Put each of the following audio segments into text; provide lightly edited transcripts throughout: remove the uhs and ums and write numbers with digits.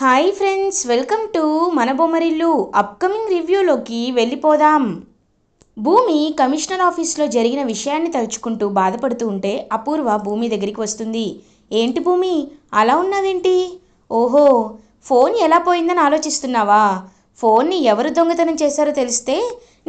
Hi friends, welcome to మన Bommarillu. Upcoming రివ్యూలోకి వెళ్ళిపోదాం. భూమి కమిషనర్ ఆఫీస్లో జరిగిన విషయాన్ని తలుచుకుంటూ బాధపడుతూ ఉంటే అపూర్వ భూమి దగ్గరికి వస్తుంది. ఏంటి భూమి, అలా ఉన్నావేంటి? ఓహో, ఫోన్ ఎలా పోయిందని ఆలోచిస్తున్నావా? ఫోన్ని ఎవరు దొంగతనం చేశారో తెలిస్తే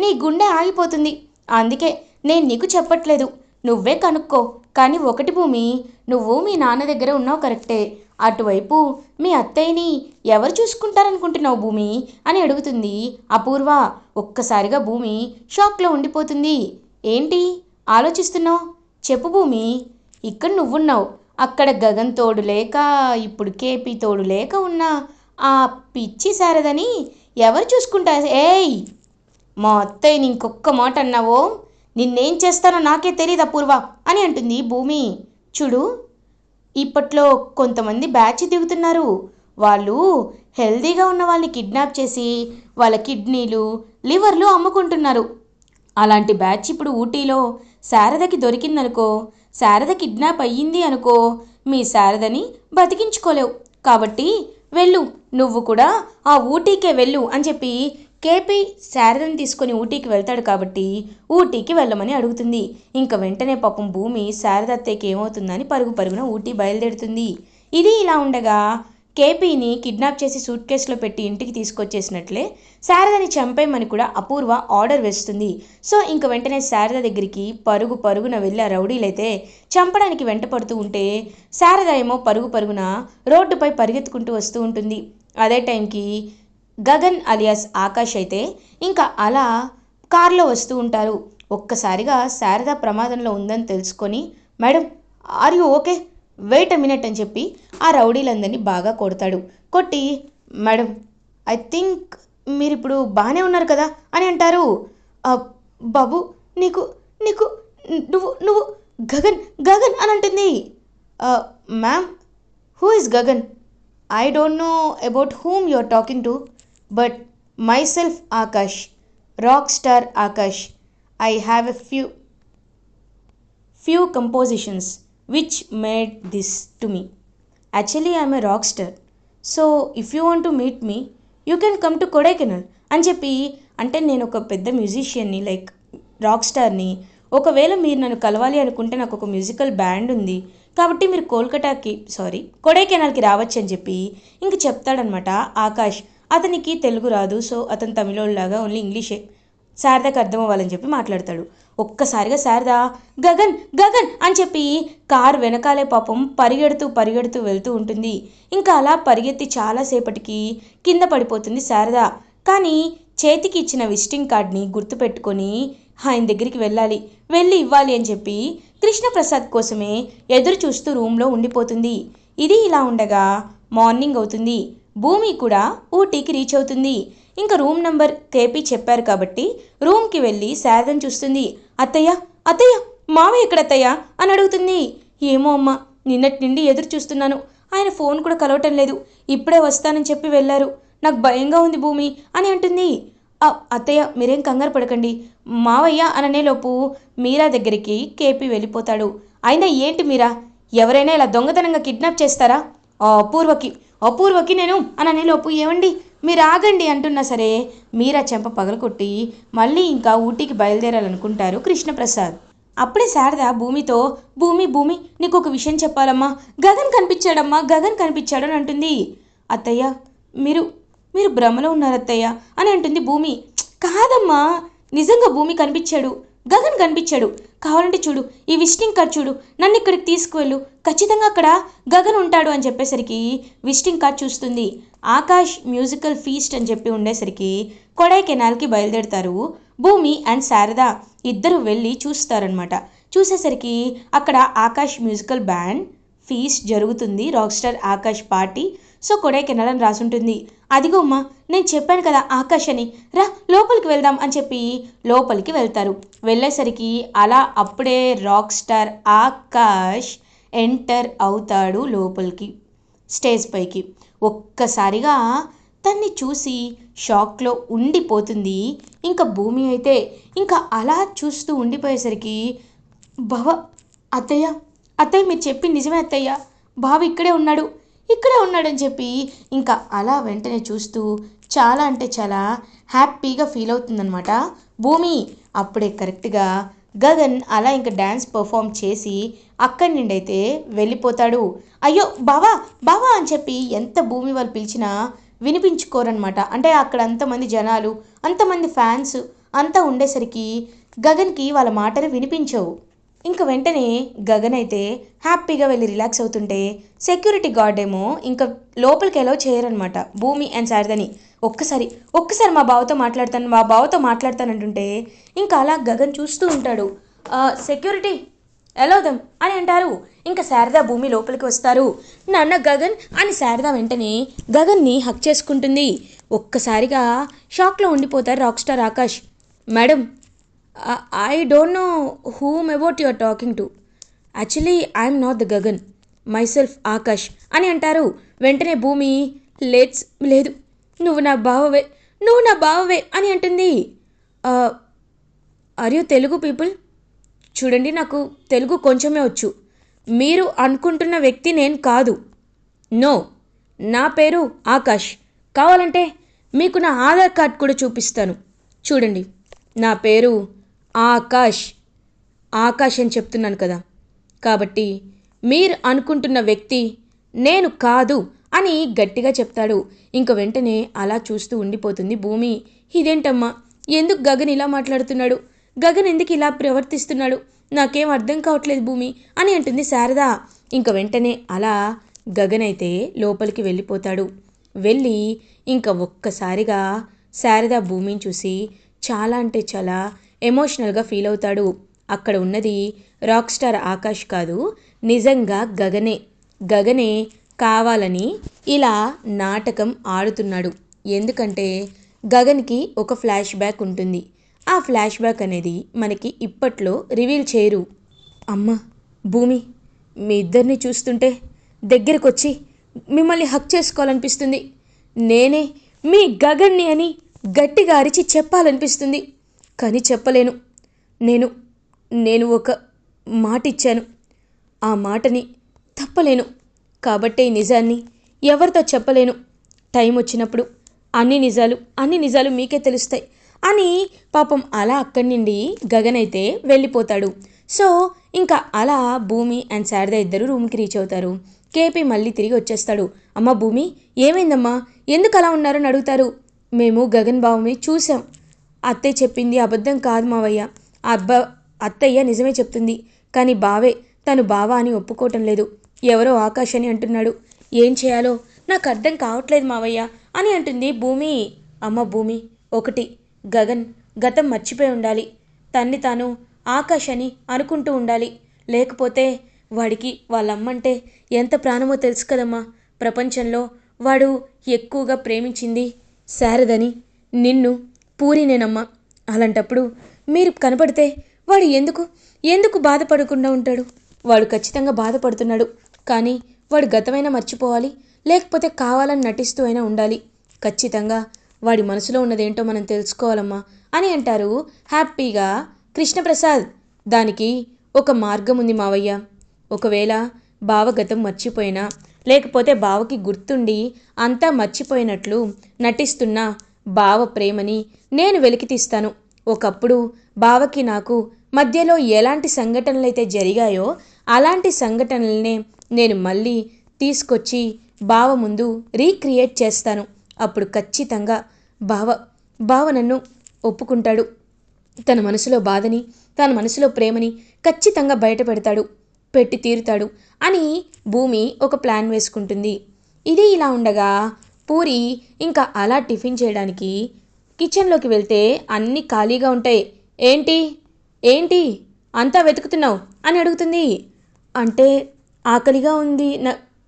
నీ గుండె ఆగిపోతుంది. అందుకే నేను నీకు చెప్పట్లేదు, నువ్వే కనుక్కో. కానీ ఒకటి భూమి, నువ్వు మీ నాన్న దగ్గర ఉన్నావు కరెక్టే, అటువైపు మీ అత్తయ్యని ఎవరు చూసుకుంటారనుకుంటున్నావు భూమి అని అడుగుతుంది అపూర్వ. ఒక్కసారిగా భూమి షాక్లో ఉండిపోతుంది. ఏంటి ఆలోచిస్తున్నావు? చెప్పు భూమి. ఇక్కడ నువ్వున్నావు, అక్కడ గగన్ తోడు లేక ఇప్పుడు కేపీ తోడు లేక ఉన్నా ఆ పిచ్చి శారదని ఎవరు చూసుకుంటారు? ఏయ్, మా అత్తయ్యని ఇంకొక్క మాట అన్నావో నిన్నేం చేస్తానో నాకే తెలియదు అపూర్వ అని అంటుంది భూమి. చూడు, ఇప్పట్లో కొంతమంది బ్యాచ్ దిగుతున్నారు. వాళ్ళు హెల్దీగా ఉన్న వాళ్ళని కిడ్నాప్ చేసి వాళ్ళ కిడ్నీలు లివర్లు అమ్ముకుంటున్నారు. అలాంటి బ్యాచ్ ఇప్పుడు ఊటీలో శారదకి దొరికిందనుకో, శారద కిడ్నాప్ అయ్యింది అనుకో, మీ శారదని బతికించుకోలేవు. కాబట్టి వెళ్ళు, నువ్వు కూడా ఆ ఊటీకే వెళ్ళు అని చెప్పి కేపీ శారదని తీసుకొని ఊటీకి వెళ్తాడు. కాబట్టి ఊటీకి వెళ్ళమని అడుగుతుంది. ఇంక వెంటనే పాపం భూమి శారద అత్తయ్యకి ఏమవుతుందని పరుగు పరుగున ఊటీ బయలుదేరుతుంది. ఇది ఇలా ఉండగా కేపీని కిడ్నాప్ చేసి సూట్ కేసులో పెట్టి ఇంటికి తీసుకొచ్చేసినట్లే శారదని చంపేయమని కూడా అపూర్వ ఆర్డర్ వేస్తుంది. సో ఇంక వెంటనే శారద దగ్గరికి పరుగు పరుగున వెళ్ళి ఆ రౌడీలైతే చంపడానికి వెంట పడుతూ ఉంటే శారద ఏమో పరుగు పరుగున రోడ్డుపై పరిగెత్తుకుంటూ వస్తూ ఉంటుంది. అదే టైంకి గగన్ అలియాస్ ఆకాష్ అయితే ఇంకా అలా కారులో వస్తూ ఉంటారు. ఒక్కసారిగా శారద ప్రమాదంలో ఉందని తెలుసుకొని, madam are you okay, wait a minute అని చెప్పి ఆ రౌడీలందరినీ బాగా కొడతాడు. కొట్టి, మేడం ఐ థింక్ మీరు ఇప్పుడు బాగానే ఉన్నారు కదా అని అంటారు. బాబు, నీకు నీకు నువ్వు నువ్వు గగన్ గగన్ అని అంటుంది. Ma'am, who is Gagan? I don't know about whom you are talking to, but myself Akash, rock star Akash. I have a few compositions which made this to me. Actually I am a rock star, so if you want to meet me you can come to Kodaikanal అని చెప్పి, అంటే నేను ఒక పెద్ద మ్యూజిషియన్ని, like rock స్టార్ని. ఒకవేళ మీరు నన్ను కలవాలి అనుకుంటే నాకు ఒక మ్యూజికల్ బ్యాండ్ ఉంది, కాబట్టి మీరు కొడైకెనాల్కి రావచ్చు అని చెప్పి ఇంక చెప్తాడనమాట ఆకాష్. అతనికి తెలుగు రాదు, సో అతను తమిళోళ్ళలాగా ఓన్లీ ఇంగ్లీషే శారదకు అర్థం అవ్వాలని చెప్పి మాట్లాడతాడు. ఒక్కసారిగా శారద గగన్ గగన్ అని చెప్పి కారు వెనకాలే పాపం పరిగెడుతూ పరిగెడుతూ వెళ్తూ ఉంటుంది. ఇంకా అలా పరిగెత్తి చాలాసేపటికి కింద పడిపోతుంది శారద. కానీ చేతికి ఇచ్చిన విజిటింగ్ కార్డ్ని గుర్తుపెట్టుకొని ఆయన దగ్గరికి వెళ్ళి ఇవ్వాలి అని చెప్పి కృష్ణప్రసాద్ కోసమే ఎదురు చూస్తూ రూమ్లో ఉండిపోతుంది. ఇది ఇలా ఉండగా మార్నింగ్ అవుతుంది. భూమి కూడా ఊటీకి రీచ్ అవుతుంది. ఇంకా రూమ్ నెంబర్ కేపీ చెప్పారు కాబట్టి రూమ్కి వెళ్ళి శారదను చూస్తుంది. అత్తయ్య అత్తయ్య, మావయ్య ఎక్కడ అత్తయ్య అని అడుగుతుంది. ఏమో అమ్మ, నిన్నటి నుండి ఎదురు చూస్తున్నాను, ఆయన ఫోన్ కూడా కలవటం లేదు, ఇప్పుడే వస్తానని చెప్పి వెళ్ళారు, నాకు భయంగా ఉంది భూమి అని అంటుంది. అత్తయ్య మీరేం కంగారు పడకండి, మావయ్య అననేలోపు మీరా దగ్గరికి కేపీ వెళ్ళిపోతాడు. అయినా ఏంటి మీరా, ఎవరైనా ఇలా దొంగతనంగా కిడ్నాప్ చేస్తారా? అపూర్వకి నేను అననేలోపు ఏమండి మీరు ఆగండి అంటున్నా సరే మీరా చెంప పగలకొట్టి మళ్ళీ ఇంకా ఊటీకి బయలుదేరాలనుకుంటారు కృష్ణప్రసాద్. అప్పుడే శారద భూమితో, భూమి నీకు ఒక విషయం చెప్పాలమ్మా, గగన్ కనిపించాడు అని అంటుంది. అత్తయ్య మీరు మీరు భ్రమలో ఉన్నారు అత్తయ్య అని అంటుంది భూమి. కాదమ్మా, నిజంగా భూమి కనిపించాడు, గగన్ కనిపించాడు, కావాలంటే చూడు, ఈ విజిటింగ్ కార్డ్ చూడు, నన్ను ఇక్కడికి తీసుకువెళ్ళు, ఖచ్చితంగా అక్కడ గగన్ ఉంటాడు అని చెప్పేసరికి విజిటింగ్ కార్డ్ చూస్తుంది. ఆకాష్ మ్యూజికల్ ఫీస్ట్ అని చెప్పి ఉండేసరికి కొడైకెనాల్కి బయలుదేరుతారు భూమి అండ్ శారద. ఇద్దరు వెళ్ళి చూస్తారనమాట. చూసేసరికి అక్కడ ఆకాష్ మ్యూజికల్ బ్యాండ్ ఫీస్ట్ జరుగుతుంది, rock star Akash party. So Kodaikanal అని రాసుంటుంది. అదిగో అమ్మా, నేను చెప్పాను కదా ఆకాష్ అని, రా లోపలికి వెళ్దాం అని చెప్పి లోపలికి వెళ్తారు. వెళ్ళేసరికి అలా అప్పుడే రాక్ స్టార్ ఆకాష్ ఎంటర్ అవుతాడు లోపలికి, స్టేజ్ పైకి. ఒక్కసారిగా తన్ని చూసి షాక్లో ఉండిపోతుంది. ఇంకా భూమి అయితే ఇంకా అలా చూస్తూ ఉండిపోయేసరికి, బావ అత్తయ్య మీరు చెప్పింది నిజమే అత్తయ్య, బావ ఇక్కడే ఉన్నాడు, ఇక్కడే ఉన్నాడని చెప్పి ఇంకా అలా వెంటనే చూస్తూ చాలా అంటే చాలా హ్యాపీగా ఫీల్ అవుతుందనమాట భూమి. అప్పుడే కరెక్ట్గా గగన్ అలా ఇంకా డ్యాన్స్ పర్ఫామ్ చేసి అక్కడి నుండి అయితే వెళ్ళిపోతాడు. అయ్యో బావా బావా అని చెప్పి ఎంత భూమి వాళ్ళు పిలిచినా వినిపించుకోరనమాట. అంటే అక్కడ అంతమంది జనాలు, అంతమంది ఫ్యాన్స్ అంతా ఉండేసరికి గగన్కి వాళ్ళ మాటలు వినిపించవు. ఇంక వెంటనే గగన్ అయితే హ్యాపీగా వెళ్ళి రిలాక్స్ అవుతుంటే సెక్యూరిటీ గార్డ్ ఏమో ఇంకా లోపలికి ఎలా చేయరనమాట భూమి అండ్ శారదని. ఒక్కసారి ఒక్కసారి మా బావతో మాట్లాడతానంటుంటే ఇంకా అలా గగన్ చూస్తూ ఉంటాడు. సెక్యూరిటీ ఎలా అవుదాం అని అంటారు. ఇంకా శారదా భూమి లోపలికి వస్తారు. నాన్న గగన్ అని శారదా వెంటనే గగన్ని హక్ చేసుకుంటుంది. ఒక్కసారిగా షాక్లో ఉండిపోతారు rock star Akash. Madam, I don't know whom about you are talking to. Actually I'm not the Gagan, myself Akash అని అంటారు. వెంటనే భూమి లేట్స్ లేదు, నువ్వు నా బావవే, నువ్వు నా బావవే అని అంటుంది. Are you Telugu people? చూడండి, నాకు తెలుగు కొంచెమే వచ్చు. మీరు అనుకుంటున్న వ్యక్తి నేను కాదు. నో, నా పేరు ఆకాష్. కావాలంటే మీకు నా ఆధార్ కార్డ్ కూడా చూపిస్తాను. చూడండి, నా పేరు ఆకాష్. ఆకాష్ అని చెప్తున్నాను కదా. కాబట్టి మీరు అనుకుంటున్న వ్యక్తి నేను కాదు అని గట్టిగా చెప్తాడు. ఇంక వెంటనే అలా చూస్తూ ఉండిపోతుంది భూమి. ఇదేంటమ్మా, ఎందుకు గగన్ ఇలా మాట్లాడుతున్నాడు, గగన్ ఎందుకు ఇలా ప్రవర్తిస్తున్నాడు, నాకేం అర్థం కావట్లేదు భూమి అని అంటుంది శారద. ఇంక వెంటనే అలా గగన్ అయితే లోపలికి వెళ్ళిపోతాడు. వెళ్ళి ఇంక ఒక్కసారిగా శారద భూమిని చూసి చాలా అంటే చాలా ఎమోషనల్గా ఫీల్ అవుతాడు. అక్కడ ఉన్నది రాక్ స్టార్ ఆకాష్ కాదు, నిజంగా గగనే. గగనే కావాలని ఇలా నాటకం ఆడుతున్నాడు. ఎందుకంటే గగన్కి ఒక ఫ్లాష్ బ్యాక్ ఉంటుంది. ఆ ఫ్లాష్ బ్యాక్ అనేది మనకి ఇప్పట్లో రివీల్ చేయరు. అమ్మ భూమి, మీ ఇద్దరిని చూస్తుంటే దగ్గరకొచ్చి మిమ్మల్ని హక్ చేసుకోవాలనిపిస్తుంది. నేనే మీ గగన్ని అని గట్టిగా అరిచి చెప్పాలనిపిస్తుంది. కానీ చెప్పలేను. నేను నేను ఒక మాట ఇచ్చాను. ఆ మాటని తప్పలేను. కాబట్టే ఈ నిజాన్ని ఎవరితో చెప్పలేను. టైం వచ్చినప్పుడు అన్ని నిజాలు మీకే తెలుస్తాయి అని పాపం అలా అక్కడి నుండి గగన్ అయితే వెళ్ళిపోతాడు. సో ఇంకా అలా భూమి అండ్ శారద ఇద్దరు రూమ్కి రీచ్ అవుతారు. కేపీ మళ్ళీ తిరిగి వచ్చేస్తాడు. అమ్మ భూమి, ఏమైందమ్మా, ఎందుకు అలా ఉన్నారని అడుగుతారు. మేము గగన్ బావని చూసాం. అత్తయ్య చెప్పింది అబద్ధం కాదు మావయ్య. అత్తయ్య నిజమే చెప్తుంది. కానీ బావే తను బావ అని ఒప్పుకోవటం లేదు. ఎవరో ఆకాష్ అని అంటున్నాడు. ఏం చేయాలో నాకు అర్థం కావట్లేదు మావయ్య అని అంటుంది భూమి. అమ్మ భూమి, ఒకటి, గగన్ గతం మర్చిపోయి ఉండాలి. తన్ని తాను ఆకాష్ అని అనుకుంటూ ఉండాలి. లేకపోతే వాడికి వాళ్ళమ్మంటే ఎంత ప్రాణమో తెలుసు కదమ్మా. ప్రపంచంలో వాడు ఎక్కువగా ప్రేమించింది శారదని, నిన్ను, పూరినేనమ్మా. అలాంటప్పుడు మీరు కనపడితే వాడు ఎందుకు బాధపడకుండా ఉంటాడు? వాడు ఖచ్చితంగా బాధపడుతున్నాడు. కానీ వాడు గతమైనా మర్చిపోవాలి, లేకపోతే కావాలని నటిస్తూ అయినా ఉండాలి. ఖచ్చితంగా వాడి మనసులో ఉన్నదేంటో మనం తెలుసుకోవాలమ్మా అని అంటారు హ్యాపీగా కృష్ణప్రసాద్. దానికి ఒక మార్గం ఉంది మావయ్య. ఒకవేళ బావ గతం మర్చిపోయినా, లేకపోతే బావకి గుర్తుండి అంతా మర్చిపోయినట్లు నటిస్తున్న బావ ప్రేమని నేను వెలికి తీస్తాను. ఒకప్పుడు బావకి నాకు మధ్యలో ఎలాంటి సంఘటనలైతే జరిగాయో అలాంటి సంఘటనలనే నేను మళ్ళీ తీసుకొచ్చి బావ ముందు రీక్రియేట్ చేస్తాను. అప్పుడు ఖచ్చితంగా బావ నన్ను ఒప్పుకుంటాడు. తన మనసులో బాధని, తన మనసులో ప్రేమని ఖచ్చితంగా బయట పెట్టి తీరుతాడు అని భూమి ఒక ప్లాన్ వేసుకుంటుంది. ఇది ఇలా ఉండగా పూరి ఇంకా అలా టిఫిన్ చేయడానికి కిచెన్లోకి వెళ్తే అన్నీ ఖాళీగా ఉంటాయి. ఏంటి ఏంటి అంతా వెతుకుతున్నావు అని అడుగుతుంది. అంటే ఆకలిగా ఉంది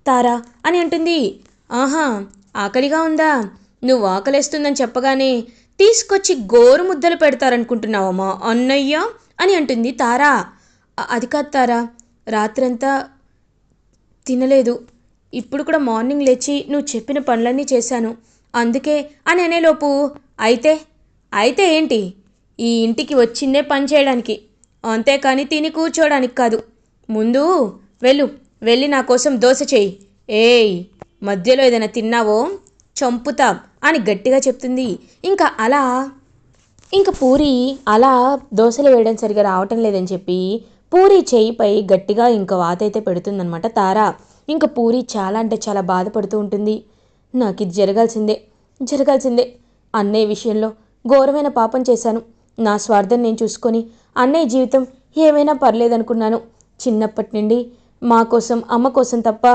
తారా అని అంటుంది. ఆహా, ఆకలిగా ఉందా? నువ్వు ఆకలేస్తుందని చెప్పగానే తీసుకొచ్చి గోరు ముద్దలు పెడతారనుకుంటున్నావమ్మా అన్నయ్య అని అంటుంది తారా. అది కాదు తారా, రాత్రంతా తినలేదు. ఇప్పుడు కూడా మార్నింగ్ లేచి నువ్వు చెప్పిన పనులన్నీ చేశాను, అందుకే అని అనేలోపు అయితే ఏంటి? ఈ ఇంటికి వచ్చిందే పని చేయడానికి, అంతేకాని తిని కూర్చోడానికి కాదు. ముందు వెళ్ళి నా కోసం దోశ చేయి. ఏయ్, మధ్యలో ఏదైనా తిన్నావో చంపుతాం అని గట్టిగా చెప్తుంది. ఇంకా అలా ఇంక పూరి అలా దోశలు వేయడం సరిగా రావటం లేదని చెప్పి పూరి చేయిపై గట్టిగా ఇంక వాతైతే పెడుతుందనమాట తార. ఇంక పూరి చాలా అంటే చాలా బాధపడుతూ ఉంటుంది. నాకు ఇది జరగాల్సిందే. అన్నయ్య విషయంలో ఘోరమైన పాపం చేశాను. నా స్వార్థం నేను చూసుకొని అన్నయ్య జీవితం ఏమైనా పర్లేదనుకున్నాను. చిన్నప్పటి నుండి మా కోసం అమ్మ కోసం తప్ప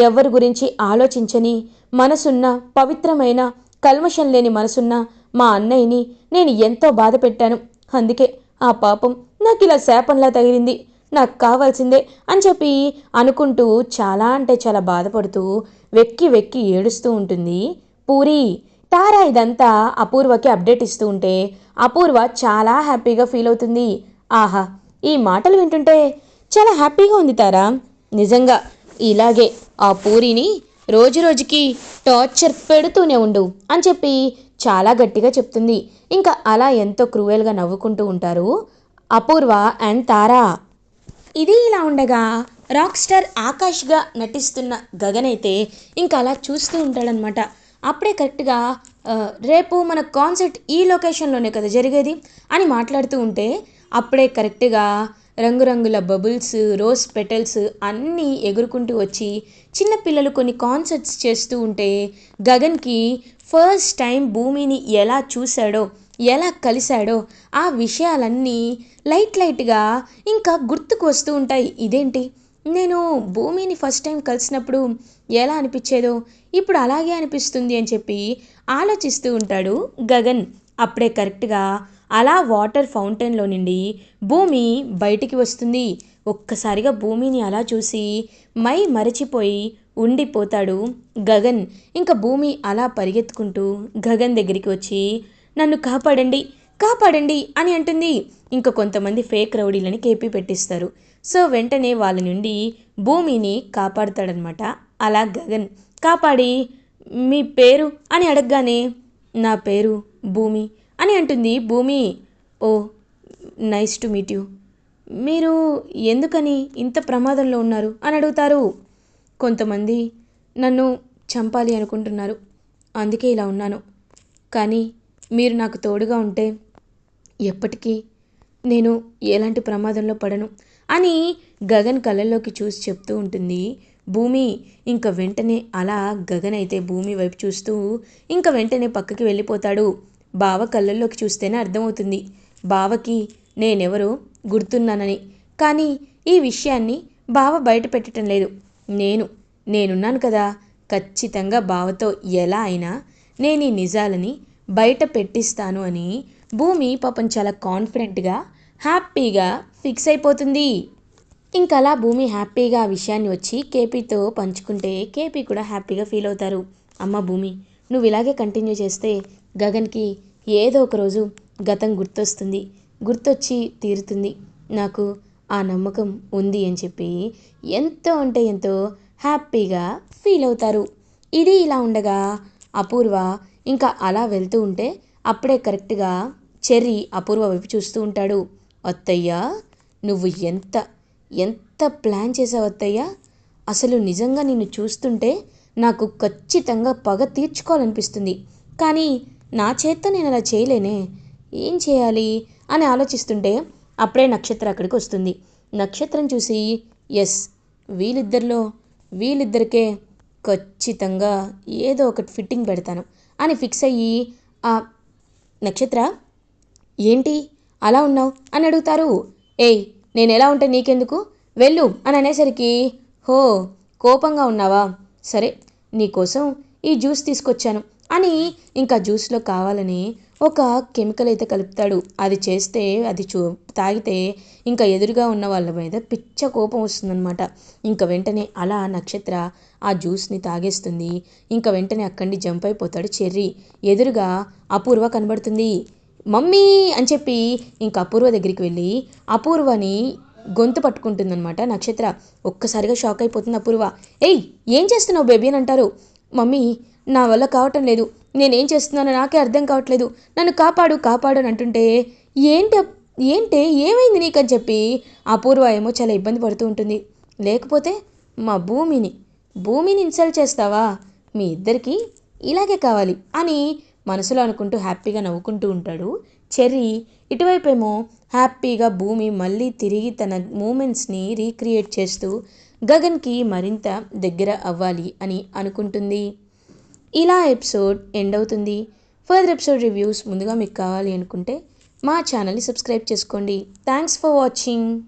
ఎవరి గురించి ఆలోచించని మనసున్న పవిత్రమైన కల్మషం లేని మనసున్న మా అన్నయ్యని నేను ఎంతో బాధ పెట్టాను. అందుకే ఆ పాపం నాకు ఇలా శాపంలా తగిలింది. నాకు కావాల్సిందే అని చెప్పి అనుకుంటూ చాలా అంటే చాలా బాధపడుతూ వెక్కి వెక్కి ఏడుస్తూ ఉంటుంది పూరి. తార ఇదంతా అపూర్వకి అప్డేట్ ఇస్తూ ఉంటే అపూర్వ చాలా హ్యాపీగా ఫీల్ అవుతుంది. ఆహా, ఈ మాటలు వింటుంటే చాలా హ్యాపీగా ఉంది తారా. నిజంగా ఇలాగే ఆ పూరిని రోజు రోజుకి టార్చర్ పెడుతూనే ఉండు అని చెప్పి చాలా గట్టిగా చెప్తుంది. ఇంకా అలా ఎంతో క్రూయల్గా నవ్వుకుంటూ ఉంటారు అపూర్వ అండ్ తారా. ఇది ఇలా ఉండగా రాక్ స్టార్ ఆకాష్గా నటిస్తున్న గగన్ అయితే ఇంకా అలా చూస్తూ ఉంటాడనమాట. అప్పుడే కరెక్ట్గా రేపు మన కాన్సర్ట్ ఈ లొకేషన్లోనే కదా జరిగేది అని మాట్లాడుతూ ఉంటే అప్పుడే కరెక్ట్గా రంగురంగుల బబుల్స్, రోజ్ పెటల్స్ అన్నీ ఎగురుకుంటూ వచ్చి చిన్నపిల్లలు కొన్ని కాన్సర్ట్స్ చేస్తూ ఉంటే గగన్కి ఫస్ట్ టైం భూమిని ఎలా చూశాడో ఎలా కలిశాడో ఆ విషయాలన్నీ లైట్గా ఇంకా గుర్తుకు వస్తూ ఉంటాయి. ఇదేంటి, నేను భూమిని ఫస్ట్ టైం కలిసినప్పుడు ఎలా అనిపించేదో ఇప్పుడు అలాగే అనిపిస్తుంది అని చెప్పి ఆలోచిస్తూ ఉంటాడు గగన్. అప్పుడే కరెక్ట్గా అలా వాటర్ ఫౌంటైన్లో నుండి భూమి బయటికి వస్తుంది. ఒక్కసారిగా భూమిని అలా చూసి మరచిపోయి ఉండిపోతాడు గగన్. ఇంకా భూమి అలా పరిగెత్తుకుంటూ గగన్ దగ్గరికి వచ్చి నన్ను కాపాడండి అని అంటుంది. ఇంకా కొంతమంది ఫేక్ రౌడీలని కేపీ పెట్టిస్తారు. సో వెంటనే వాళ్ళ నుండి భూమిని కాపాడుతాడనమాట. అలా గగన్ కాపాడి మీ పేరు అని అడగగానే నా పేరు భూమి అని అంటుంది భూమి. ఓ, నైస్ టు మీట్ యూ. మీరు ఎందుకని ఇంత ప్రమాదంలో ఉన్నారు అని అడుగుతారు. కొంతమంది నన్ను చంపాలి అనుకుంటున్నారు, అందుకే ఇలా ఉన్నాను. కానీ మీరు నాకు తోడుగా ఉంటే ఎప్పటికీ నేను ఎలాంటి ప్రమాదంలో పడను అని గగన్ కళ్ళల్లోకి చూసి చెప్తూ ఉంటుంది భూమి. ఇంకా వెంటనే అలా గగన్ అయితే భూమి వైపు చూస్తూ ఇంకా వెంటనే పక్కకి వెళ్ళిపోతాడు. బావ కళ్ళల్లోకి చూస్తేనే అర్థమవుతుంది బావకి నేనెవరో గుర్తున్నానని. కానీ ఈ విషయాన్ని బావ బయట పెట్టడం లేదు. నేనున్నాను కదా, ఖచ్చితంగా బావతో ఎలా అయినా నేను ఈ నిజాలని బయట పెట్టిస్తాను అని భూమి పాపం చాలా కాన్ఫిడెంట్గా హ్యాపీగా ఫిక్స్ అయిపోతుంది. ఇంకలా భూమి హ్యాపీగా ఆ విషయాన్ని వచ్చి కేపీతో పంచుకుంటే కేపీ కూడా హ్యాపీగా ఫీల్ అవుతారు. అమ్మ భూమి, నువ్వు ఇలాగే కంటిన్యూ చేస్తే గగన్కి ఏదో ఒక రోజు గతం గుర్తొచ్చి తీరుతుంది. నాకు ఆ నమ్మకం ఉంది అని చెప్పి ఎంతో అంటే ఎంతో హ్యాపీగా ఫీల్ అవుతారు. ఇది ఇలా ఉండగా అపూర్వ ఇంకా అలా వెళ్తూ ఉంటే అప్పుడే కరెక్ట్గా చెర్రీ అపూర్వ వైపు చూస్తూ ఉంటాడు. అత్తయ్య, నువ్వు ఎంత ప్లాన్ చేసావు అత్తయ్య. అసలు నిజంగా నిన్ను చూస్తుంటే నాకు ఖచ్చితంగా పగ తీర్చుకోవాలనిపిస్తుంది. కానీ నా చేత్తో నేను అలా చేయలేనే, ఏం చేయాలి అని ఆలోచిస్తుంటే అప్పుడే నక్షత్ర అక్కడికి వస్తుంది. నక్షత్రం చూసి ఎస్, వీళ్ళిద్దరికే ఖచ్చితంగా ఏదో ఒకటి ఫిట్టింగ్ పెడతాను అని ఫిక్స్ అయ్యి ఆ నక్షత్ర ఏంటి అలా ఉన్నావు అని అడుగుతారు. ఏయ్, నేను ఎలా ఉంటే నీకెందుకు, వెళ్ళు అని అనేసరికి హో, కోపంగా ఉన్నావా, సరే నీకోసం ఈ జ్యూస్ తీసుకొచ్చాను అని ఇంకా జ్యూస్లో కావాలని ఒక కెమికల్ అయితే కలుపుతాడు. అది చేస్తే అది తాగితే ఇంకా ఎదురుగా ఉన్న వాళ్ళ మీద పిచ్చ కోపం వస్తుందన్నమాట. ఇంకా వెంటనే అలా నక్షత్ర ఆ జ్యూస్ని తాగేస్తుంది. ఇంకా వెంటనే అక్కడి జంప్ అయిపోతాడు చెర్రీ. ఎదురుగా అపూర్వ కనబడుతుంది. మమ్మీ అని చెప్పి ఇంకా అపూర్వ దగ్గరికి వెళ్ళి అపూర్వని గొంతు పట్టుకుంటుందన్నమాట నక్షత్ర. ఒక్కసారిగా షాక్ అయిపోతుంది అపూర్వ. ఏయ్, ఏం చేస్తున్నావు బేబీ అని అంటారు. మమ్మీ, నా వల్ల కావటం లేదు, నేనేం చేస్తున్నానో నాకే అర్థం కావట్లేదు, నన్ను కాపాడు అని అంటుంటే ఏంటే ఏమైంది నీకని చెప్పి అపూర్వ ఏమో చాలా ఇబ్బంది పడుతూ ఉంటుంది. లేకపోతే మా భూమిని ఇన్సల్ట్ చేస్తావా, మీ ఇద్దరికీ ఇలాగే కావాలి అని మనసులో అనుకుంటూ హ్యాపీగా నవ్వుకుంటూ ఉంటాడు. చెర్రీ ఇటువైపేమో హ్యాపీగా భూమి మళ్ళీ తిరిగి తన మూమెంట్స్ని రీక్రియేట్ చేస్తూ గగన్కి మరింత దగ్గర అవ్వాలి అని అనుకుంటుంది. ఇలా ఎపిసోడ్ ఎండ్ అవుతుంది. ఫర్దర్ ఎపిసోడ్ రివ్యూస్ ముందుగా మీకు కావాలి అనుకుంటే మా ఛానల్ని సబ్స్క్రైబ్ చేసుకోండి. Thanks for watching.